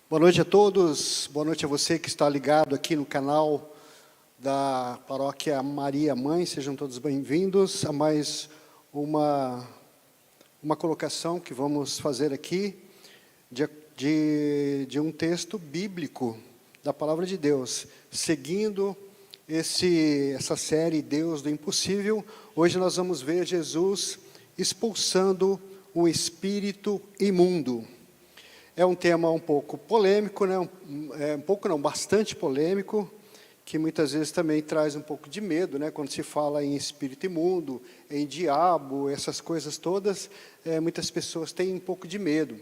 Boa noite a todos, boa noite a você que está ligado aqui no canal da Paróquia Maria Mãe, sejam todos bem-vindos a mais uma colocação que vamos fazer aqui de um texto bíblico da Palavra de Deus, seguindo essa série Deus do Impossível. Hoje nós vamos ver Jesus expulsando um espírito imundo. É um tema um pouco polêmico, né? Bastante polêmico, que muitas vezes também traz um pouco de medo, né? Quando se fala em espírito imundo, em diabo, essas coisas todas, muitas pessoas têm um pouco de medo.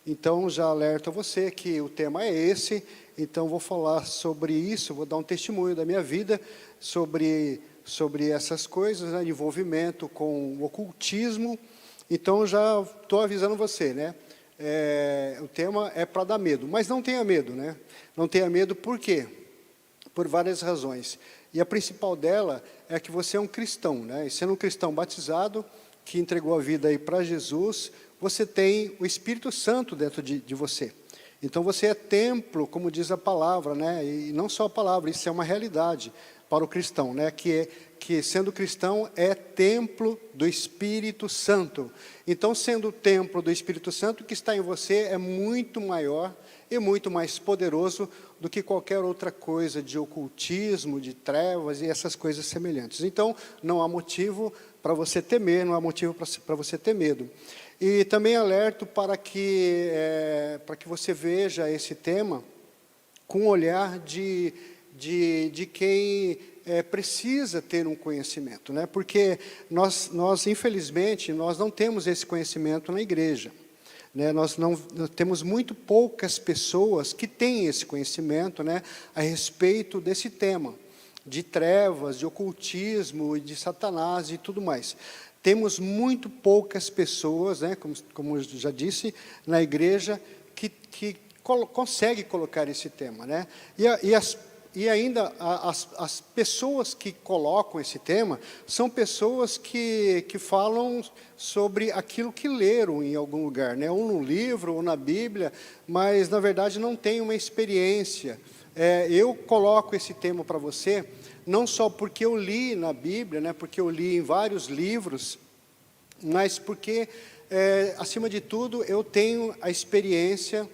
Então, já alerto a você que o tema é esse, então vou falar sobre isso, vou dar um testemunho da minha vida sobre essas coisas, né? Envolvimento com o ocultismo. Então, já estou avisando você, né? O tema é para dar medo, mas não tenha medo, né? Não tenha medo, por quê? Por várias razões. E a principal dela é que você é um cristão, né? E sendo um cristão batizado, que entregou a vida aí para Jesus, você tem o Espírito Santo dentro de você. Então você é templo, como diz a palavra, né? E não só a palavra, isso é uma realidade para o cristão, né? Que sendo cristão é templo do Espírito Santo. Então, sendo o templo do Espírito Santo, o que está em você é muito maior e muito mais poderoso do que qualquer outra coisa de ocultismo, de trevas e essas coisas semelhantes. Então, não há motivo para você temer, não há motivo para você ter medo. E também alerto para que você veja esse tema com um olhar de quem precisa ter um conhecimento, né? Porque nós infelizmente, nós não temos esse conhecimento na igreja, né? Nós temos muito poucas pessoas que têm esse conhecimento, né, a respeito desse tema, de trevas, de ocultismo, de Satanás e tudo mais. Temos muito poucas pessoas, né, como eu já disse, na igreja, que consegue colocar esse tema, né? E ainda as pessoas que colocam esse tema são pessoas que falam sobre aquilo que leram em algum lugar, né? Ou no livro, ou na Bíblia, mas na verdade não tem uma experiência. Eu coloco esse tema para você, não só porque eu li na Bíblia, né? Porque eu li em vários livros, mas porque, acima de tudo, eu tenho a experiência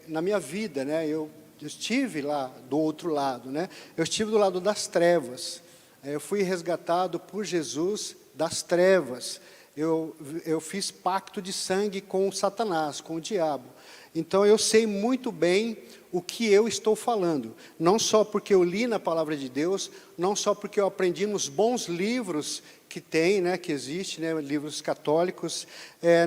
na minha vida, né? Eu estive lá do outro lado, né? Eu estive do lado das trevas. Eu fui resgatado por Jesus das trevas. Eu fiz pacto de sangue com Satanás, com o diabo. Então, eu sei muito bem o que eu estou falando. Não só porque eu li na Palavra de Deus, não só porque eu aprendi nos bons livros que tem, né, que existe, né, livros católicos,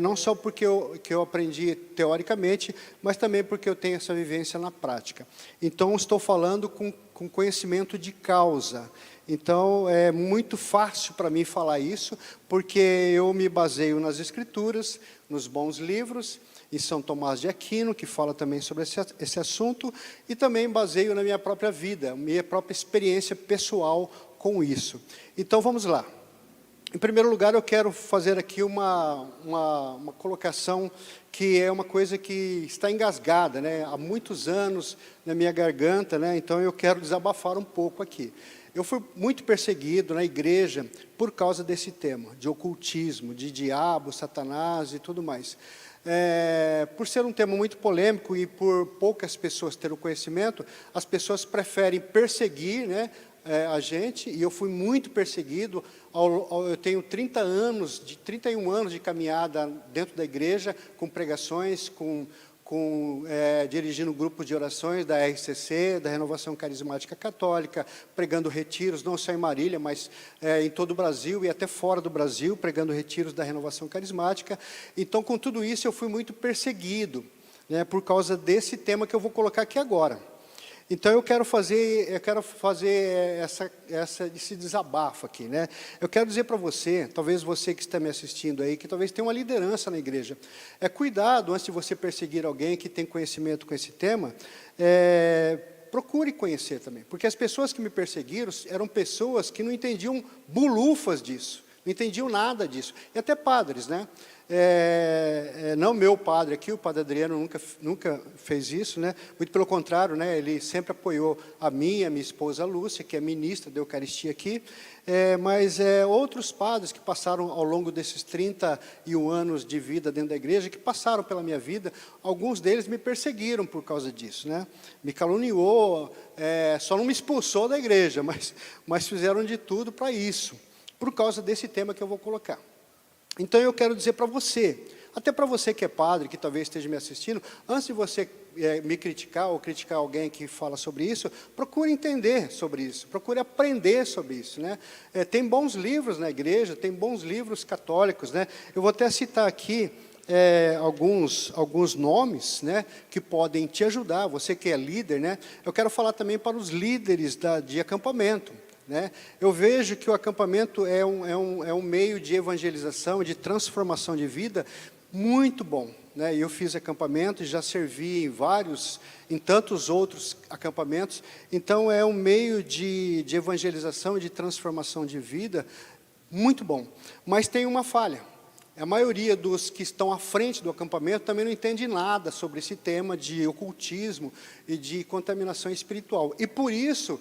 não só porque eu aprendi teoricamente, mas também porque eu tenho essa vivência na prática. Então, estou falando com conhecimento de causa. Então, é muito fácil para mim falar isso, porque eu me baseio nas Escrituras, nos bons livros, em São Tomás de Aquino, que fala também sobre esse assunto, e também baseio na minha própria vida, minha própria experiência pessoal com isso. Então, vamos lá. Em primeiro lugar, eu quero fazer aqui uma colocação que é uma coisa que está engasgada, né, há muitos anos na minha garganta, né, então eu quero desabafar um pouco aqui. Eu fui muito perseguido na igreja por causa desse tema, de ocultismo, de diabo, Satanás e tudo mais. Por ser um tema muito polêmico e por poucas pessoas terem o conhecimento, as pessoas preferem perseguir, né, a gente, e eu fui muito perseguido. Eu tenho 31 anos de caminhada dentro da igreja, com pregações, dirigindo grupos de orações da RCC, da Renovação Carismática Católica, pregando retiros, não só em Marília, mas em todo o Brasil e até fora do Brasil, pregando retiros da Renovação Carismática. Então, com tudo isso, eu fui muito perseguido, né, por causa desse tema que eu vou colocar aqui agora. Então, eu quero fazer esse desabafo aqui, né? Eu quero dizer para você, talvez você que está me assistindo aí, que talvez tenha uma liderança na igreja. Cuidado, antes de você perseguir alguém que tem conhecimento com esse tema, procure conhecer também. Porque as pessoas que me perseguiram eram pessoas que não entendiam bulufas disso. não entendiam nada disso. E até padres, né? Não meu padre aqui, o padre Adriano nunca fez isso, né? Muito pelo contrário, né? Ele sempre apoiou a minha esposa Lúcia, que é ministra da Eucaristia aqui, mas outros padres que passaram ao longo desses 31 anos de vida dentro da igreja, que passaram pela minha vida, alguns deles me perseguiram por causa disso, né? Me caluniou, só não me expulsou da igreja, mas fizeram de tudo para isso, por causa desse tema que eu vou colocar. Então, eu quero dizer para você, até para você que é padre, que talvez esteja me assistindo, antes de você me criticar ou criticar alguém que fala sobre isso, procure entender sobre isso, procure aprender sobre isso, né? Tem bons livros na igreja, tem bons livros católicos, né? Eu vou até citar aqui alguns nomes, né, que podem te ajudar, você que é líder, né? Eu quero falar também para os líderes de acampamento, né? Eu vejo que o acampamento é um meio de evangelização, de transformação de vida muito bom, né? Eu fiz acampamento e já servi em tantos outros acampamentos, então é um meio de evangelização, de transformação de vida muito bom, mas tem uma falha. A maioria dos que estão à frente do acampamento também não entende nada sobre esse tema de ocultismo e de contaminação espiritual. E, por isso,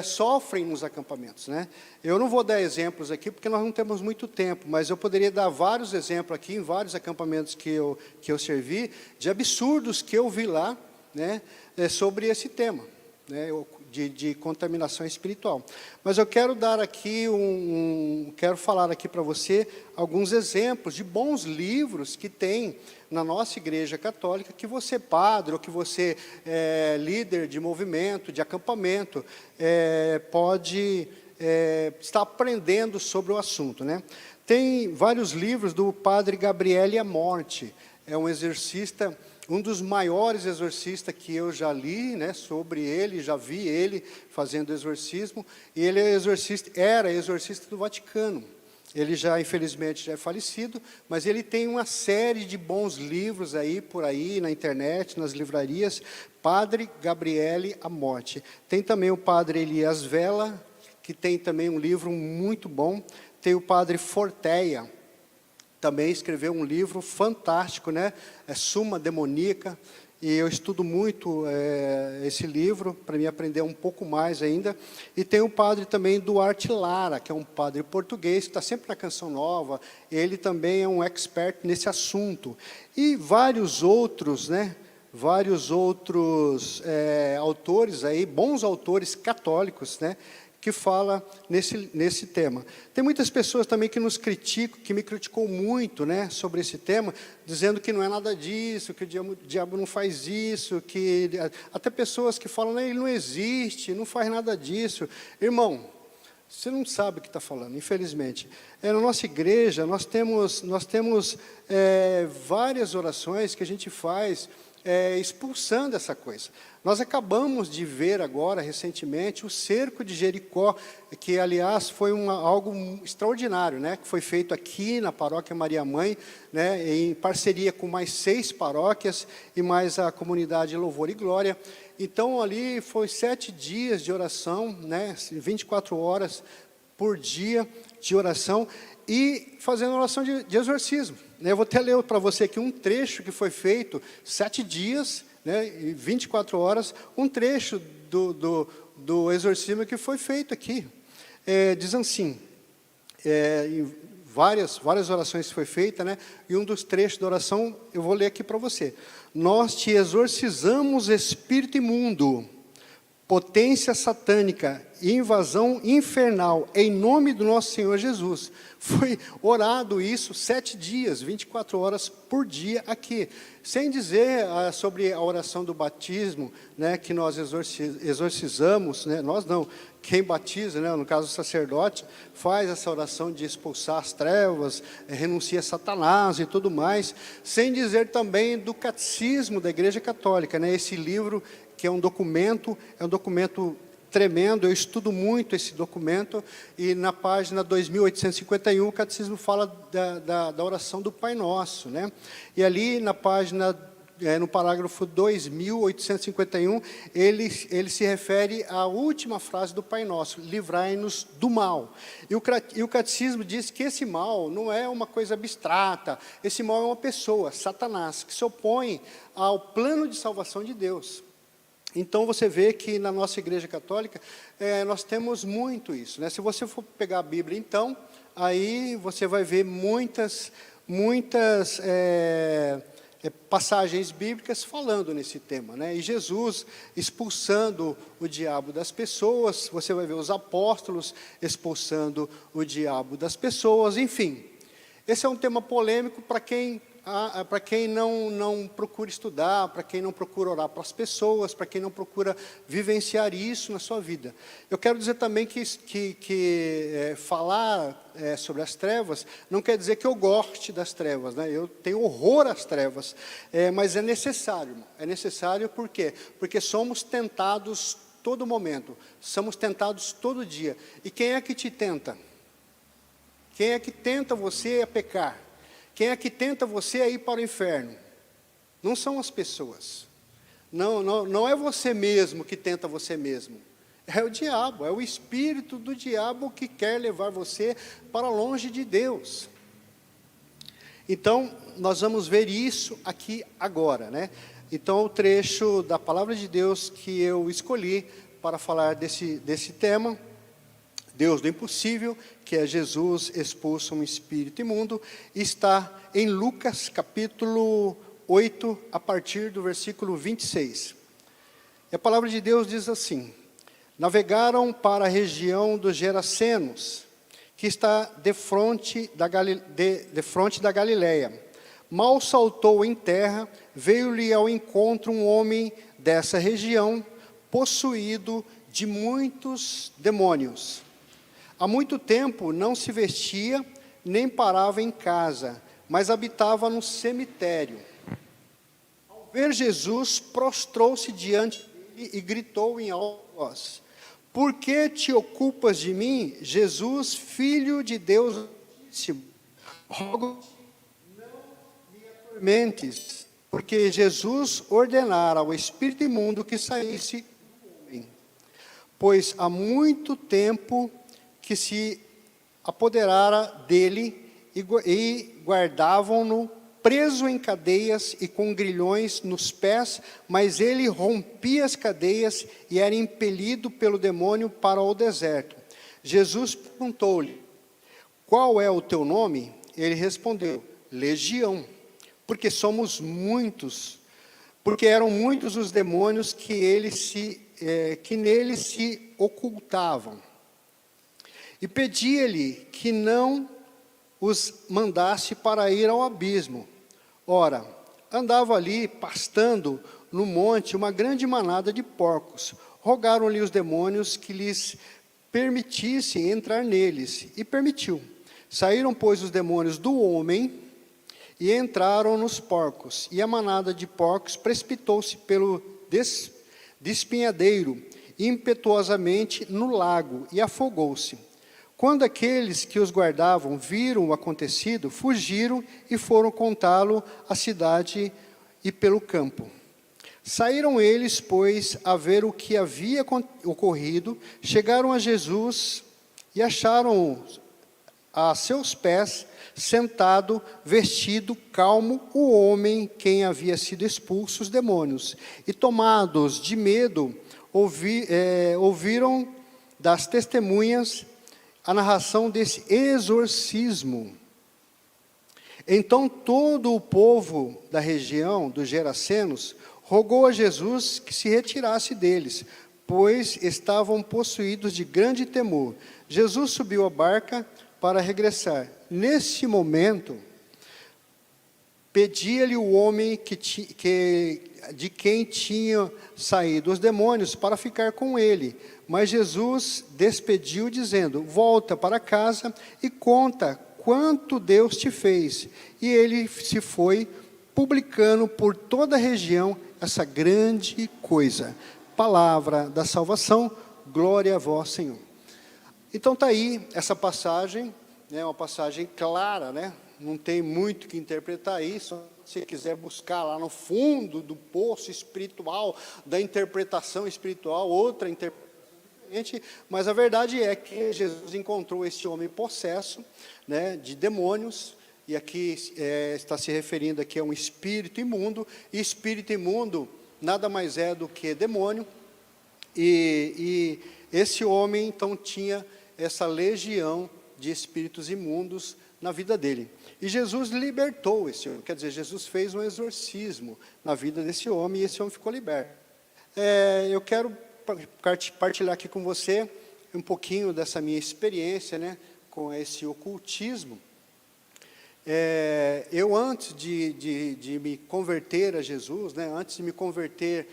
sofrem nos acampamentos, né? Eu não vou dar exemplos aqui, porque nós não temos muito tempo, mas eu poderia dar vários exemplos aqui, em vários acampamentos que eu servi, de absurdos que eu vi lá, né, sobre esse tema, né, de contaminação espiritual. Mas eu quero dar aqui quero falar aqui para você alguns exemplos de bons livros que tem na nossa igreja católica, que você padre, ou que você líder de movimento, de acampamento, pode estar aprendendo sobre o assunto, né? Tem vários livros do padre Gabriele Amorti, é um exorcista, um dos maiores exorcistas que eu já li, né, sobre ele, já vi ele fazendo exorcismo, e ele era exorcista do Vaticano. Ele já, infelizmente, já é falecido, mas ele tem uma série de bons livros aí, por aí, na internet, nas livrarias, Padre Gabriele Amorti. Tem também o padre Elias Vela, que tem também um livro muito bom. Tem o padre Forteia, também escreveu um livro fantástico, né? Summa Demonica, e eu estudo muito esse livro, para me aprender um pouco mais ainda. E tem o padre também Duarte Lara, que é um padre português, que está sempre na Canção Nova, ele também é um expert nesse assunto. E vários outros, né? Vários outros autores aí, bons autores católicos, né, que fala nesse tema. Tem muitas pessoas também que nos criticam, que me criticou muito, né, sobre esse tema, dizendo que não é nada disso, que o diabo não faz isso, que até pessoas que falam, ele não existe, não faz nada disso. Irmão, você não sabe o que está falando, infelizmente. Na nossa igreja, nós temos várias orações que a gente faz expulsando essa coisa. Nós acabamos de ver agora, recentemente, o cerco de Jericó, que, aliás, foi algo extraordinário, né, que foi feito aqui na Paróquia Maria Mãe, né, em parceria com mais 6 paróquias e mais a comunidade Louvor e Glória. Então, ali foi 7 dias de oração, né, 24 horas por dia de oração, e fazendo oração de exorcismo. Eu vou até ler para você aqui um trecho que foi feito, 7 dias, né, e 24 horas, um trecho do exorcismo que foi feito aqui. Diz assim, em várias orações que foi feita, né, e um dos trechos da oração, eu vou ler aqui para você. Nós te exorcizamos, espírito imundo, potência satânica, invasão infernal, em nome do nosso Senhor Jesus. Foi orado isso 7 dias, 24 horas por dia aqui. Sem dizer sobre a oração do batismo, né, que nós exorcizamos, né, nós não, quem batiza, né, no caso o sacerdote, faz essa oração de expulsar as trevas, renuncia a Satanás e tudo mais. Sem dizer também do catecismo da Igreja Católica, né, esse livro que é um documento tremendo, eu estudo muito esse documento, e na página 2851, o Catecismo fala da oração do Pai Nosso, né? E ali na página no parágrafo 2851, ele se refere à última frase do Pai Nosso: livrai-nos do mal. E o catecismo diz que esse mal não é uma coisa abstrata, esse mal é uma pessoa, Satanás, que se opõe ao plano de salvação de Deus. Então, você vê que na nossa Igreja Católica, nós temos muito isso, né? Se você for pegar a Bíblia, então, aí você vai ver muitas passagens bíblicas falando nesse tema, né? E Jesus expulsando o diabo das pessoas, você vai ver os apóstolos expulsando o diabo das pessoas, enfim. Esse é um tema polêmico para quem não procura estudar, para quem não procura orar para as pessoas, para quem não procura vivenciar isso na sua vida. Eu quero dizer também que falar sobre as trevas não quer dizer que eu goste das trevas, né? Eu tenho horror às trevas, mas é necessário. É necessário por quê? Porque somos tentados todo momento, somos tentados todo dia. E quem é que te tenta? Quem é que tenta você a pecar? Quem é que tenta você a ir para o inferno? Não são as pessoas. Não é você mesmo que tenta você mesmo. É o diabo, é o espírito do diabo que quer levar você para longe de Deus. Então, nós vamos ver isso aqui agora, né? Então, o trecho da palavra de Deus que eu escolhi para falar desse tema, Deus do impossível, que é Jesus expulsa um espírito imundo, está em Lucas capítulo 8, a partir do versículo 26. E a palavra de Deus diz assim: navegaram para a região dos Gerasenos, que está defronte da Galileia. Mal saltou em terra, veio-lhe ao encontro um homem dessa região, possuído de muitos demônios. Há muito tempo não se vestia, nem parava em casa, mas habitava no cemitério. Ao ver Jesus, prostrou-se diante dele e gritou em alta voz: por que te ocupas de mim, Jesus, Filho de Deus Altíssimo? Rogo-te, não me atormentes, porque Jesus ordenara ao espírito imundo que saísse do homem. Pois há muito tempo que se apoderara dele e guardavam-no preso em cadeias e com grilhões nos pés, mas ele rompia as cadeias e era impelido pelo demônio para o deserto. Jesus perguntou-lhe: qual é o teu nome? Ele respondeu: Legião, porque somos muitos, porque eram muitos os demônios que nele se ocultavam. E pedia-lhe que não os mandasse para ir ao abismo. Ora, andava ali pastando no monte uma grande manada de porcos. Rogaram-lhe os demônios que lhes permitisse entrar neles, e permitiu. Saíram, pois, os demônios do homem e entraram nos porcos, e a manada de porcos precipitou-se pelo despenhadeiro impetuosamente no lago e afogou-se. Quando aqueles que os guardavam viram o acontecido, fugiram e foram contá-lo à cidade e pelo campo. Saíram eles, pois, a ver o que havia ocorrido, chegaram a Jesus e acharam a seus pés, sentado, vestido, calmo, o homem quem havia sido expulso os demônios. E tomados de medo, ouviram das testemunhas a narração desse exorcismo. Então todo o povo da região dos Gerasenos rogou a Jesus que se retirasse deles, pois estavam possuídos de grande temor. Jesus subiu à barca para regressar. Nesse momento, pedia-lhe o homem de quem tinha saído os demônios para ficar com ele. Mas Jesus despediu, dizendo: volta para casa e conta quanto Deus te fez. E ele se foi, publicando por toda a região essa grande coisa. Palavra da salvação, glória a vós, Senhor. Então está aí essa passagem né, uma passagem clara, né? Não tem muito que interpretar isso. Se quiser buscar lá no fundo do poço espiritual, da interpretação espiritual, outra interpretação diferente, mas a verdade é que Jesus encontrou esse homem possesso, né, de demônios, e aqui está se referindo aqui a um espírito imundo, e espírito imundo nada mais é do que demônio, e esse homem então tinha essa legião de espíritos imundos na vida dele. E Jesus libertou esse homem, quer dizer, Jesus fez um exorcismo na vida desse homem, e esse homem ficou liberto. Eu quero partilhar aqui com você um pouquinho dessa minha experiência, né, com esse ocultismo. Eu, antes de me converter a Jesus, né, antes de me converter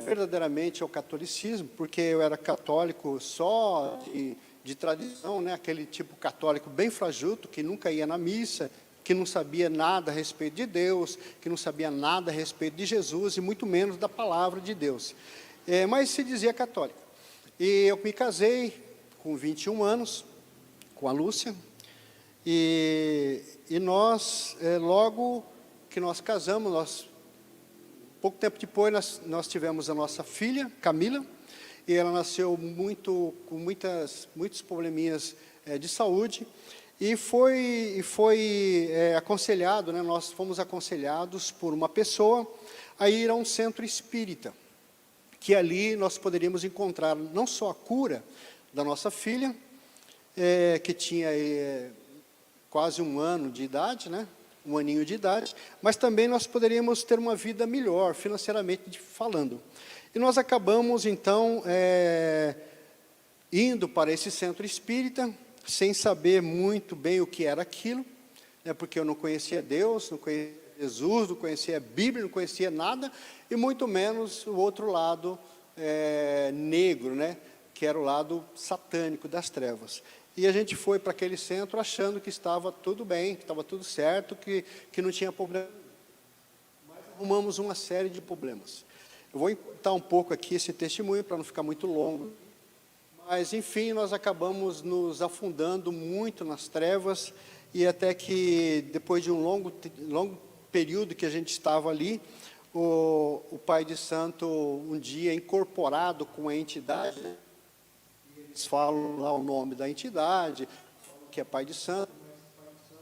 verdadeiramente ao catolicismo, porque eu era católico só de tradição, né, aquele tipo católico bem fajuto, que nunca ia na missa, que não sabia nada a respeito de Deus, que não sabia nada a respeito de Jesus, e muito menos da palavra de Deus. Mas se dizia católico. E eu me casei com 21 anos, com a Lúcia, e nós, logo que nós casamos, pouco tempo depois, nós tivemos a nossa filha, Camila, e ela nasceu com muitos probleminhas de saúde, e foi aconselhado, né, nós fomos aconselhados por uma pessoa a ir a um centro espírita, que ali nós poderíamos encontrar não só a cura da nossa filha, que tinha quase 1 ano de idade, né, 1 aninho de idade, mas também nós poderíamos ter uma vida melhor, financeiramente falando. E nós acabamos, então, indo para esse centro espírita, sem saber muito bem o que era aquilo, né, porque eu não conhecia Deus, não conhecia Jesus, não conhecia a Bíblia, não conhecia nada, e muito menos o outro lado negro, né, que era o lado satânico das trevas. E a gente foi para aquele centro achando que estava tudo bem, que estava tudo certo, que não tinha problema. Mas arrumamos uma série de problemas. Eu vou contar um pouco aqui esse testemunho para não ficar muito longo. Mas, enfim, nós acabamos nos afundando muito nas trevas, e até que, depois de um longo período que a gente estava ali, o pai de santo, um dia incorporado com a entidade, eles falam lá o nome da entidade, que é pai de santo, mas pai de santo,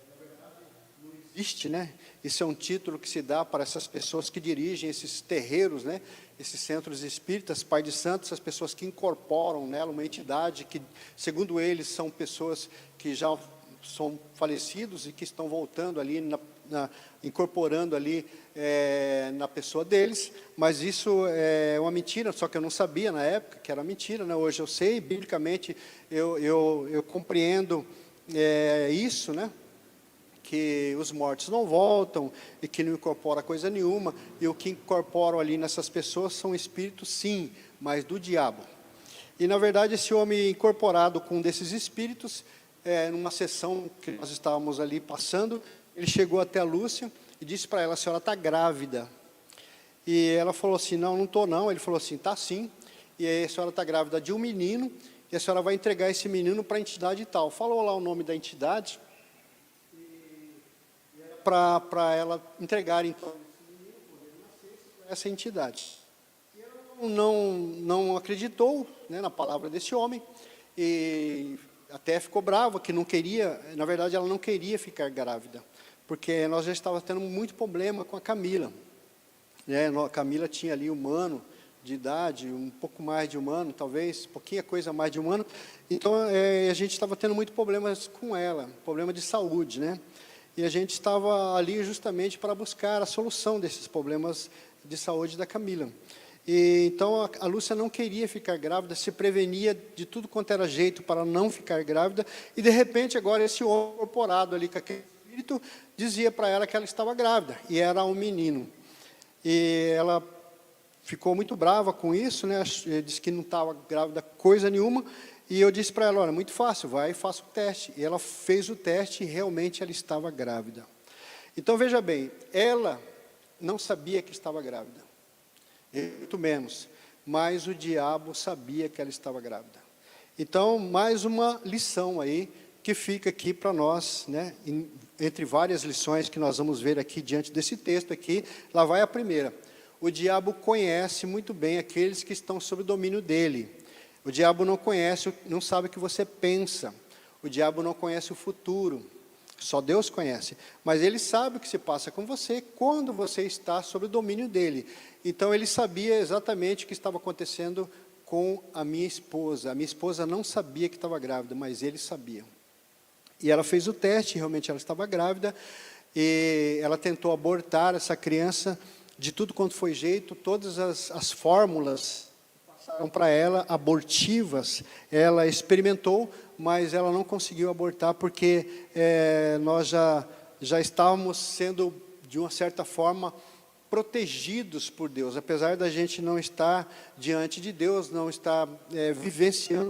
na verdade, não existe, né? Isso é um título que se dá para essas pessoas que dirigem esses terreiros, né? Esses centros espíritas, pai de santo, essas pessoas que incorporam nela uma entidade que, segundo eles, são pessoas que já são falecidos e que estão voltando ali, incorporando ali na pessoa deles, mas isso é uma mentira, só que eu não sabia na época que era mentira, né? Hoje eu sei, biblicamente eu compreendo isso, né? Que os mortos não voltam e que não incorpora coisa nenhuma, e o que incorporam ali nessas pessoas são espíritos, sim, mas do diabo. E, na verdade, esse homem incorporado com um desses espíritos, numa sessão que nós estávamos ali passando, ele chegou até a Lúcia e disse para ela: a senhora está grávida. E ela falou assim: não estou não. Ele falou assim: está sim. E aí a senhora está grávida de um menino, e a senhora vai entregar esse menino para a entidade e tal. Falou lá o nome da entidade, para ela entregar, então, essa entidade. E ela não acreditou, né, na palavra desse homem, e até ficou brava, que não queria, na verdade, ela não queria ficar grávida, porque nós já estávamos tendo muito problema com a Camila. A Camila tinha ali 1 ano de idade, um pouco mais de 1 ano, talvez, pouquinha coisa mais de 1 ano, então a gente estava tendo muito problemas com ela, problema de saúde, né? E a gente estava ali justamente para buscar a solução desses problemas de saúde da Camila. E, então, a Lúcia não queria ficar grávida, se prevenia de tudo quanto era jeito para não ficar grávida, e, de repente, agora, esse homem incorporado ali com aquele espírito, dizia para ela que ela estava grávida, e era um menino. E ela ficou muito brava com isso, né? Disse que não estava grávida coisa nenhuma. E eu disse para ela: olha, muito fácil, vai e faça o teste. E ela fez o teste e realmente ela estava grávida. Então, veja bem, ela não sabia que estava grávida, muito menos, mas o diabo sabia que ela estava grávida. Então, mais uma lição aí, que fica aqui para nós, né, entre várias lições que nós vamos ver aqui diante desse texto aqui, lá vai a primeira. O diabo conhece muito bem aqueles que estão sob o domínio dele. O diabo não conhece, não sabe o que você pensa. O diabo não conhece o futuro. Só Deus conhece. Mas ele sabe o que se passa com você quando você está sob o domínio dele. Então, ele sabia exatamente o que estava acontecendo com a minha esposa. A minha esposa não sabia que estava grávida, mas ele sabia. E ela fez o teste, realmente ela estava grávida, e ela tentou abortar essa criança de tudo quanto foi jeito, todas as fórmulas passaram para ela, abortivas, ela experimentou, mas ela não conseguiu abortar, porque nós já estávamos sendo, de uma certa forma, protegidos por Deus, apesar da gente não estar diante de Deus, não estar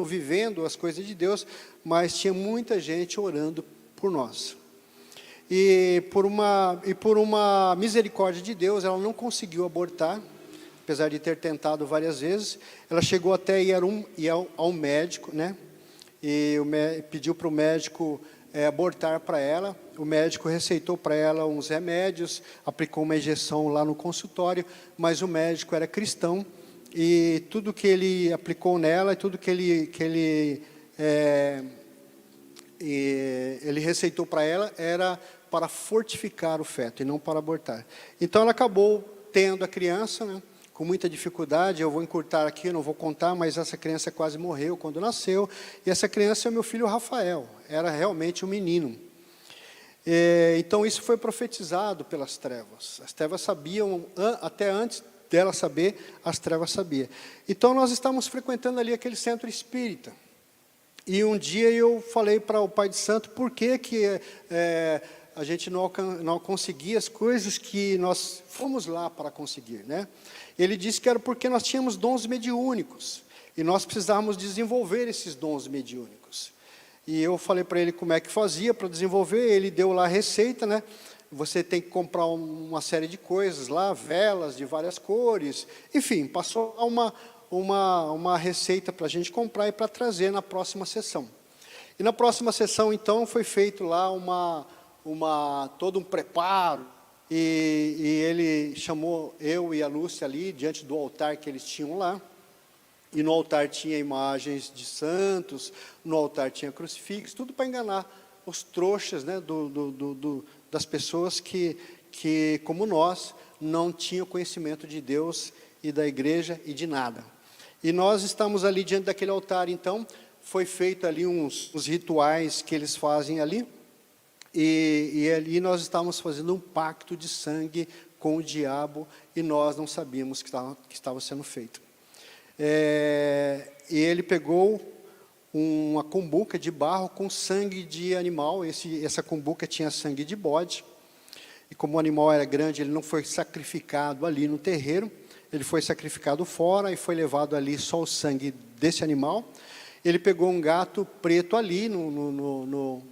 vivendo as coisas de Deus, mas tinha muita gente orando por nós. E por uma misericórdia de Deus, ela não conseguiu abortar, apesar de ter tentado várias vezes. Ela chegou até ir ao médico, né? E pediu para o médico abortar para ela. O médico receitou para ela uns remédios, aplicou uma injeção lá no consultório, mas o médico era cristão, e tudo que ele aplicou nela, tudo que ele receitou para ela era para fortificar o feto e não para abortar. Então ela acabou tendo a criança, né, com muita dificuldade. Eu vou encurtar aqui, eu não vou contar, mas essa criança quase morreu quando nasceu, e essa criança é o meu filho Rafael, era realmente um menino. Então isso foi profetizado pelas trevas. As trevas sabiam, até antes dela saber, as trevas sabiam. Então nós estávamos frequentando ali aquele centro espírita, e um dia eu falei para o pai de santo, por que a gente não conseguia as coisas que nós fomos lá para conseguir, né? Ele disse que era porque nós tínhamos dons mediúnicos, e nós precisávamos desenvolver esses dons mediúnicos. E eu falei para ele como é que fazia para desenvolver. Ele deu lá a receita, né? Você tem que comprar uma série de coisas lá, velas de várias cores, enfim, passou uma receita para a gente comprar e para trazer na próxima sessão. E na próxima sessão, então, foi feito lá todo um preparo, e ele chamou eu e a Lúcia ali, diante do altar que eles tinham lá, e no altar tinha imagens de santos, no altar tinha crucifixo, tudo para enganar os trouxas, né, das pessoas que, como nós, não tinham conhecimento de Deus e da igreja e de nada. E nós estamos ali diante daquele altar. Então, foi feito ali uns rituais que eles fazem ali, e ali nós estávamos fazendo um pacto de sangue com o diabo, e nós não sabíamos que estava sendo feito. E ele pegou uma cumbuca de barro com sangue de animal. Essa cumbuca tinha sangue de bode, e como o animal era grande, ele não foi sacrificado ali no terreiro, ele foi sacrificado fora, e foi levado ali só o sangue desse animal. Ele pegou um gato preto ali no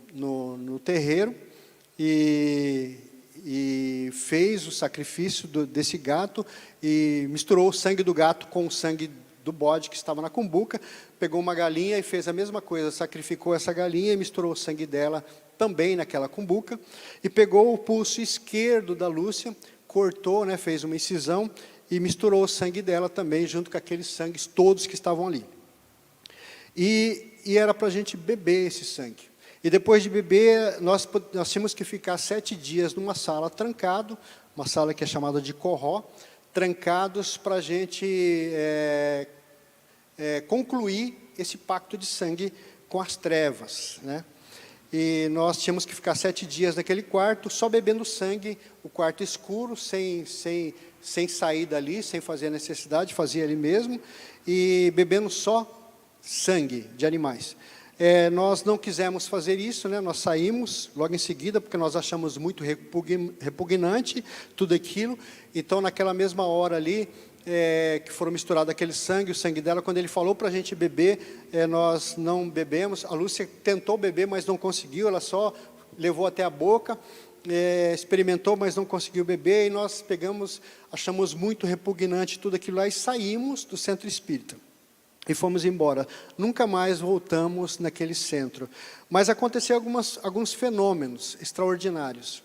terreiro, e fez o sacrifício desse gato, e misturou o sangue do gato com o sangue do bode que estava na cumbuca, pegou uma galinha e fez a mesma coisa, sacrificou essa galinha e misturou o sangue dela também naquela cumbuca, e pegou o pulso esquerdo da Lúcia, cortou, né, fez uma incisão, e misturou o sangue dela também, junto com aqueles sangues todos que estavam ali. E era para a gente beber esse sangue. E depois de beber, nós tínhamos que ficar 7 dias numa sala trancado, uma sala que é chamada de corró, trancados para a gente concluir esse pacto de sangue com as trevas, né? E nós tínhamos que ficar 7 dias naquele quarto, só bebendo sangue, o quarto escuro, sem sair dali, sem fazer a necessidade, fazia ali mesmo, e bebendo só sangue de animais. Nós não quisemos fazer isso, né? Nós saímos logo em seguida, porque nós achamos muito repugnante tudo aquilo. Então, naquela mesma hora ali, que foram misturados aquele sangue, o sangue dela, quando ele falou para a gente beber, nós não bebemos. A Lúcia tentou beber, mas não conseguiu, ela só levou até a boca, experimentou, mas não conseguiu beber, e nós achamos muito repugnante tudo aquilo lá, e saímos do centro espírita. e fomos embora. Nunca mais voltamos naquele centro. Mas aconteceu alguns fenômenos extraordinários.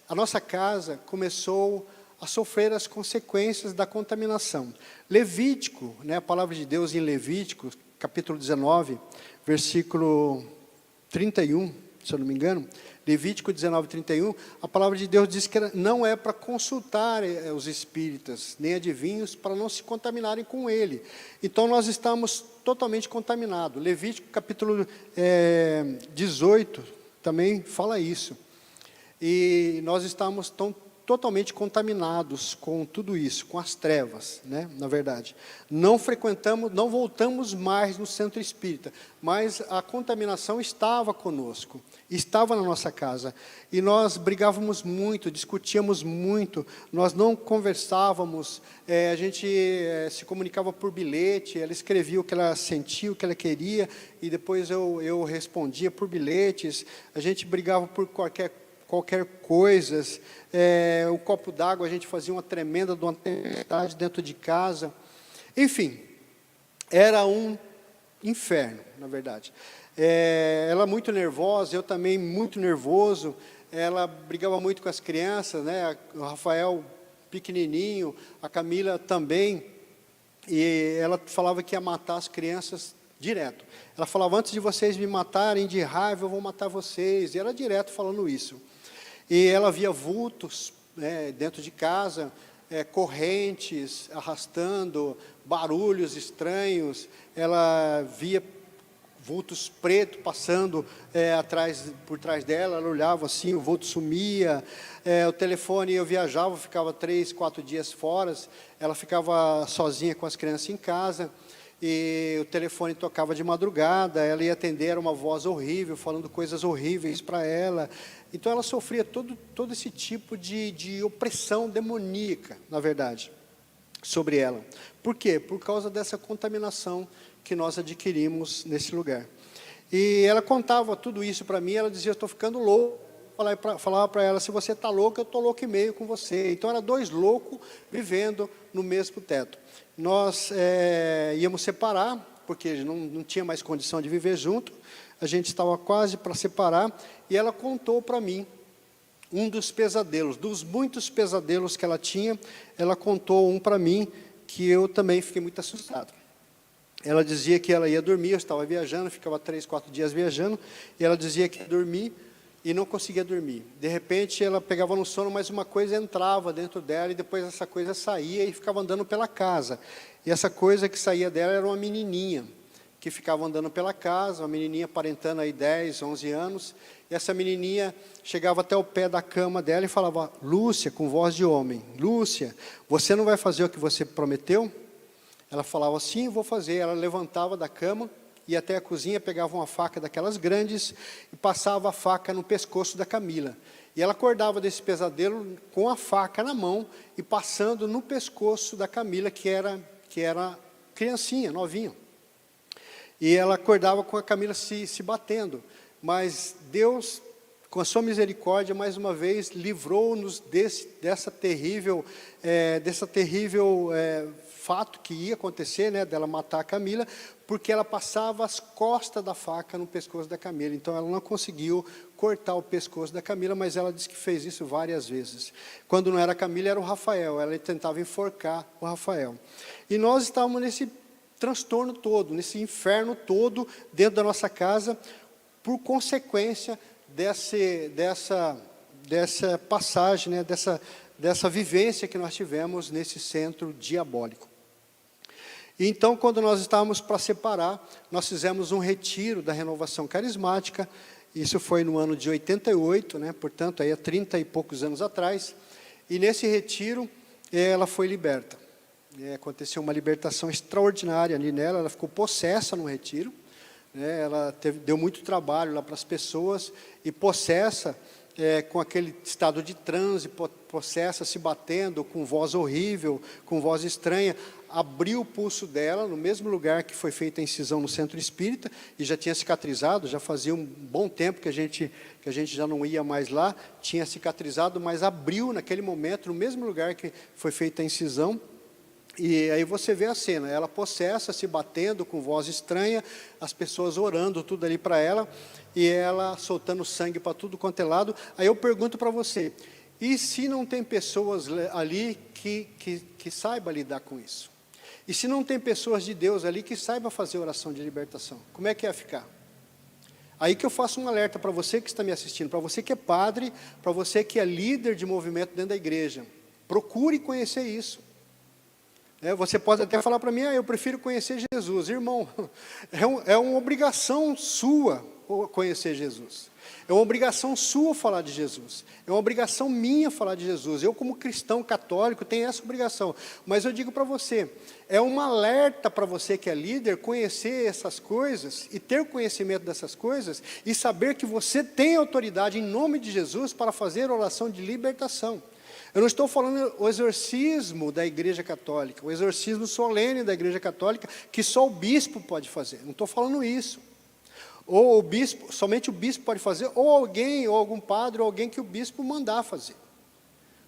A nossa casa começou a sofrer as consequências da contaminação. Levítico, né, a palavra de Deus em Levítico, capítulo 19, versículo 31, se eu não me engano, Levítico 19, 31, a palavra de Deus diz que não é para consultar os espíritas, nem adivinhos, para não se contaminarem com ele. Então, nós estamos totalmente contaminados. Levítico capítulo 18 também fala isso. E nós estamos totalmente contaminados com tudo isso, com as trevas, né, na verdade. Não voltamos mais no centro espírita, mas a contaminação estava conosco, estava na nossa casa. E nós brigávamos muito, discutíamos muito, nós não conversávamos, a gente se comunicava por bilhete, ela escrevia o que ela sentia, o que ela queria, e depois eu respondia por bilhetes, a gente brigava por qualquer coisa, o copo d'água, a gente fazia uma tremenda de uma tempestade dentro de casa. Enfim, era um inferno, na verdade. Ela muito nervosa, eu também muito nervoso, ela brigava muito com as crianças, né? O Rafael pequenininho, a Camila também, e ela falava que ia matar as crianças direto. Ela falava, antes de vocês me matarem de raiva, eu vou matar vocês, e ela direto falando isso. E ela via vultos, né, dentro de casa, correntes arrastando, barulhos estranhos, ela via vultos pretos passando por trás dela, ela olhava assim, o vulto sumia, o telefone, eu viajava, ficava 3, 4 dias fora, ela ficava sozinha com as crianças em casa, e o telefone tocava de madrugada, ela ia atender, era uma voz horrível, falando coisas horríveis para ela. Então, ela sofria todo esse tipo de opressão demoníaca, na verdade, sobre ela. Por quê? Por causa dessa contaminação que nós adquirimos nesse lugar. E ela contava tudo isso para mim, ela dizia, eu estou ficando louco. Falava para ela, se você está louco, eu estou louco e meio com você. Então, era 2 loucos vivendo no mesmo teto. Nós íamos separar, porque não tinha mais condição de viver junto, a gente estava quase para separar, e ela contou para mim um dos pesadelos, dos muitos pesadelos que ela tinha, ela contou um para mim, que eu também fiquei muito assustado. Ela dizia que ela ia dormir, eu estava viajando, ficava 3, 4 dias viajando, e ela dizia que ia dormir, e não conseguia dormir. De repente, ela pegava no sono, mas uma coisa entrava dentro dela, e depois essa coisa saía e ficava andando pela casa. E essa coisa que saía dela era uma menininha, que ficava andando pela casa, uma menininha aparentando aí 10, 11 anos, e essa menininha chegava até o pé da cama dela e falava, Lúcia, com voz de homem, Lúcia, você não vai fazer o que você prometeu? Ela falava, sim, vou fazer. Ela levantava da cama, ia até a cozinha, pegava uma faca daquelas grandes e passava a faca no pescoço da Camila. E ela acordava desse pesadelo com a faca na mão e passando no pescoço da Camila, que era criancinha, novinha. E ela acordava com a Camila se batendo. Mas Deus, com a sua misericórdia, mais uma vez, livrou-nos dessa terrível fato que ia acontecer, né, dela matar a Camila, porque ela passava as costas da faca no pescoço da Camila. Então, ela não conseguiu cortar o pescoço da Camila, mas ela disse que fez isso várias vezes. Quando não era a Camila, era o Rafael. Ela tentava enforcar o Rafael. E nós estávamos nesse transtorno todo, nesse inferno todo, dentro da nossa casa, por consequência dessa passagem, né, dessa vivência que nós tivemos nesse centro diabólico. E então, quando nós estávamos para separar, nós fizemos um retiro da renovação carismática, isso foi no ano de 88, né, portanto, aí há 30 e poucos anos atrás, e nesse retiro, ela foi liberta. Aconteceu uma libertação extraordinária ali nela, ela ficou possessa no retiro, né, ela deu muito trabalho lá para as pessoas, e possessa, com aquele estado de transe, possessa, se batendo, com voz horrível, com voz estranha, abriu o pulso dela, no mesmo lugar que foi feita a incisão no centro espírita, e já tinha cicatrizado, já fazia um bom tempo que a gente já não ia mais lá, tinha cicatrizado, mas abriu naquele momento, no mesmo lugar que foi feita a incisão, E aí você vê a cena, ela possessa, se batendo com voz estranha, as pessoas orando tudo ali para ela, e ela soltando sangue para tudo quanto é lado. Aí eu pergunto para você, e se não tem pessoas ali que saibam lidar com isso? E se não tem pessoas de Deus ali que saibam fazer oração de libertação? Como é que ia ficar? Aí que eu faço um alerta para você que está me assistindo, para você que é padre, para você que é líder de movimento dentro da igreja. Procure conhecer isso. Você pode até falar para mim, eu prefiro conhecer Jesus. Irmão, é uma obrigação sua conhecer Jesus. É uma obrigação sua falar de Jesus. É uma obrigação minha falar de Jesus. Eu, como cristão católico, tenho essa obrigação. Mas eu digo para você, é um alerta para você que é líder, conhecer essas coisas, e ter conhecimento dessas coisas, e saber que você tem autoridade em nome de Jesus para fazer oração de libertação. Eu não estou falando o exorcismo da Igreja Católica, o exorcismo solene da Igreja Católica, que só o bispo pode fazer. Não estou falando isso. Ou o bispo, somente o bispo pode fazer, ou alguém, ou algum padre, ou alguém que o bispo mandar fazer.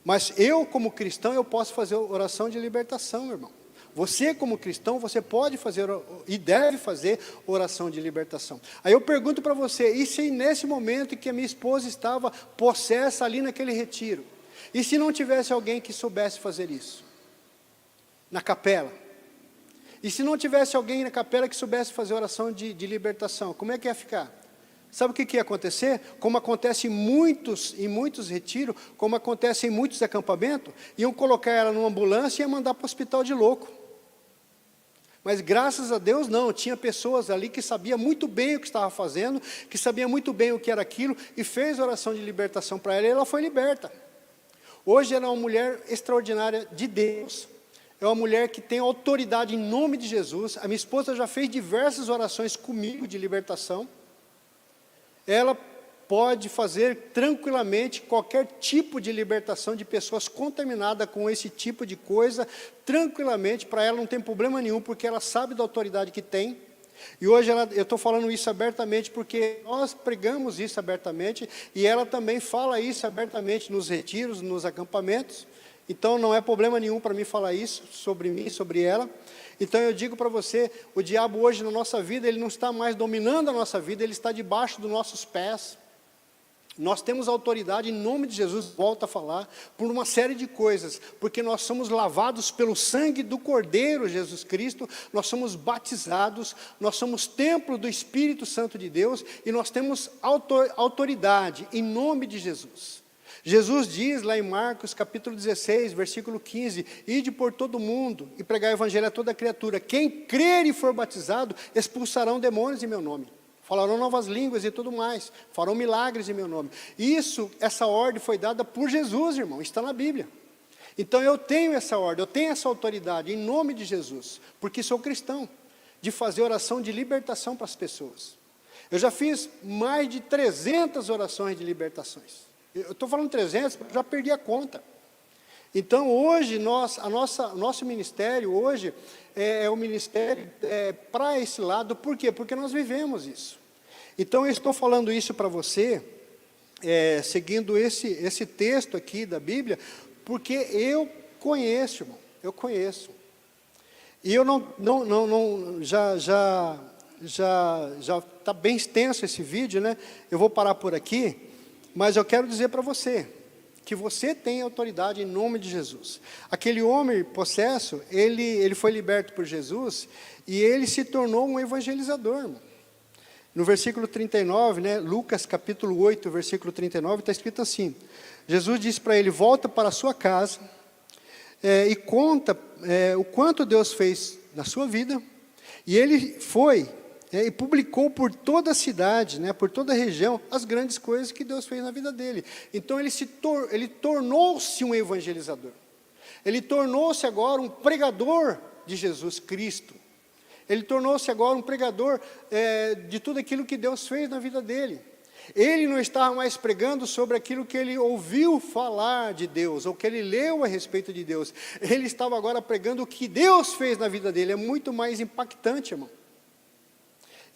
Mas eu, como cristão, eu posso fazer oração de libertação, meu irmão. Você, como cristão, você pode fazer e deve fazer oração de libertação. Aí eu pergunto para você, e se nesse momento em que a minha esposa estava possessa ali naquele retiro, e se não tivesse alguém que soubesse fazer isso? Na capela. E se não tivesse alguém na capela que soubesse fazer oração de libertação? Como é que ia ficar? Sabe o que ia acontecer? Como acontece em muitos retiros, como acontece em muitos acampamentos, iam colocar ela numa ambulância e iam mandar para o hospital de louco. Mas graças a Deus não, tinha pessoas ali que sabiam muito bem o que estava fazendo, que sabiam muito bem o que era aquilo, e fez oração de libertação para ela, e ela foi liberta. Hoje ela é uma mulher extraordinária de Deus, é uma mulher que tem autoridade em nome de Jesus. A minha esposa já fez diversas orações comigo de libertação. Ela pode fazer tranquilamente qualquer tipo de libertação de pessoas contaminadas com esse tipo de coisa, tranquilamente, para ela não tem problema nenhum, porque ela sabe da autoridade que tem. E hoje eu estou falando isso abertamente porque nós pregamos isso abertamente, e ela também fala isso abertamente nos retiros, nos acampamentos. Então não é problema nenhum para mim falar isso sobre mim, sobre ela. Então eu digo para você, o diabo hoje na nossa vida, ele não está mais dominando a nossa vida, ele está debaixo dos nossos pés. Nós temos autoridade em nome de Jesus, volto a falar, por uma série de coisas, porque nós somos lavados pelo sangue do Cordeiro Jesus Cristo, nós somos batizados, nós somos templo do Espírito Santo de Deus, e nós temos autoridade em nome de Jesus. Jesus diz lá em Marcos capítulo 16, versículo 15, ide por todo mundo e pregar o evangelho a toda criatura, quem crer e for batizado, expulsarão demônios em meu nome. Falarão novas línguas e tudo mais, farão milagres em meu nome. Essa ordem foi dada por Jesus, irmão, está na Bíblia. Então eu tenho essa ordem, eu tenho essa autoridade em nome de Jesus, porque sou cristão, de fazer oração de libertação para as pessoas. Eu já fiz mais de 300 orações de libertações. Eu estou falando 300, já perdi a conta. Então hoje, nosso ministério hoje é o ministério para esse lado. Por quê? Porque nós vivemos isso. Então eu estou falando isso para você, seguindo esse texto aqui da Bíblia, porque eu conheço, irmão, eu conheço. E eu já está bem extenso esse vídeo, né? Eu vou parar por aqui, mas eu quero dizer para você, que você tem autoridade em nome de Jesus. Aquele homem possesso, ele foi liberto por Jesus, e ele se tornou um evangelizador, irmão. No versículo 39, né, Lucas capítulo 8, versículo 39, está escrito assim, Jesus disse para ele, volta para a sua casa, e conta o quanto Deus fez na sua vida, e ele foi, e publicou por toda a cidade, né, por toda a região, as grandes coisas que Deus fez na vida dele. Então ele tornou-se um evangelizador, ele tornou-se agora um pregador de Jesus Cristo. Ele tornou-se agora um pregador de tudo aquilo que Deus fez na vida dele. Ele não estava mais pregando sobre aquilo que ele ouviu falar de Deus, ou que ele leu a respeito de Deus. Ele estava agora pregando o que Deus fez na vida dele. É muito mais impactante, irmão.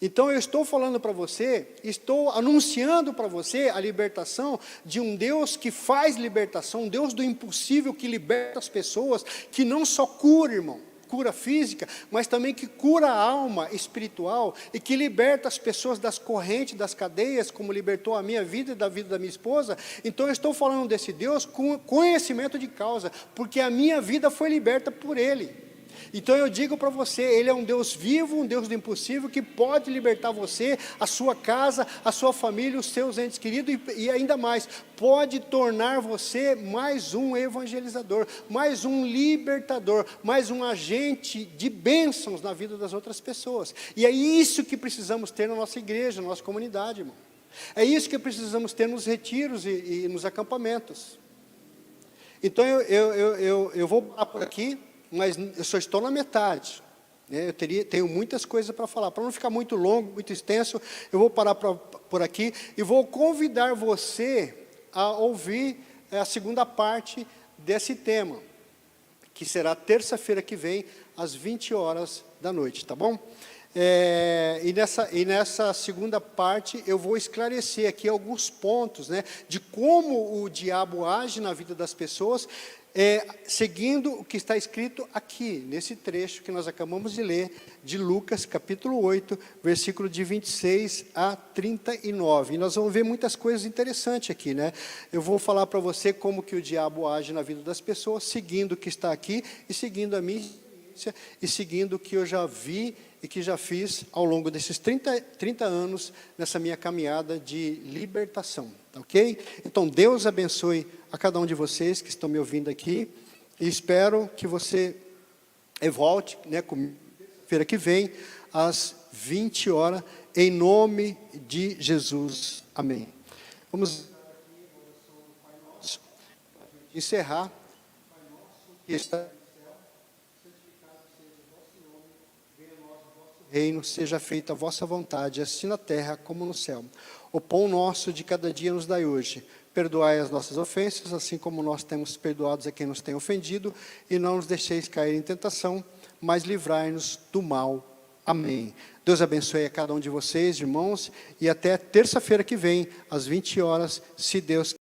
Então eu estou falando para você, estou anunciando para você a libertação de um Deus que faz libertação, um Deus do impossível que liberta as pessoas, que não só cura, irmão, cura física, mas também que cura a alma espiritual e que liberta as pessoas das correntes, das cadeias, como libertou a minha vida e da vida da minha esposa. Então eu estou falando desse Deus com conhecimento de causa, porque a minha vida foi liberta por Ele. Então eu digo para você, Ele é um Deus vivo, um Deus do impossível, que pode libertar você, a sua casa, a sua família, os seus entes queridos, e ainda mais, pode tornar você mais um evangelizador, mais um libertador, mais um agente de bênçãos na vida das outras pessoas. E é isso que precisamos ter na nossa igreja, na nossa comunidade, irmão. É isso que precisamos ter nos retiros e nos acampamentos. Então eu vou parar por aqui, mas eu só estou na metade, né? Tenho muitas coisas para falar. Para não ficar muito longo, muito extenso, eu vou parar por aqui e vou convidar você a ouvir a segunda parte desse tema, que será terça-feira que vem, às 20 horas da noite, tá bom? E nessa segunda parte eu vou esclarecer aqui alguns pontos, né, de como o diabo age na vida das pessoas, seguindo o que está escrito aqui, nesse trecho que nós acabamos de ler, de Lucas, capítulo 8, versículo de 26 a 39. E nós vamos ver muitas coisas interessantes aqui, né? Eu vou falar para você como que o diabo age na vida das pessoas, seguindo o que está aqui, e seguindo a minha experiência, e seguindo o que eu já vi e que já fiz ao longo desses 30 anos, nessa minha caminhada de libertação, tá ok? Então, Deus abençoe a cada um de vocês que estão me ouvindo aqui, e espero que você volte, né, comigo, feira que vem, às 20 horas, em nome de Jesus. Amém. Vamos encerrar. Que está reino, seja feita a vossa vontade, assim na terra como no céu. O pão nosso de cada dia nos dai hoje. Perdoai as nossas ofensas, assim como nós temos perdoados a quem nos tem ofendido, e não nos deixeis cair em tentação, mas livrai-nos do mal. Amém. Deus abençoe a cada um de vocês, irmãos, e até terça-feira que vem, às 20 horas, se Deus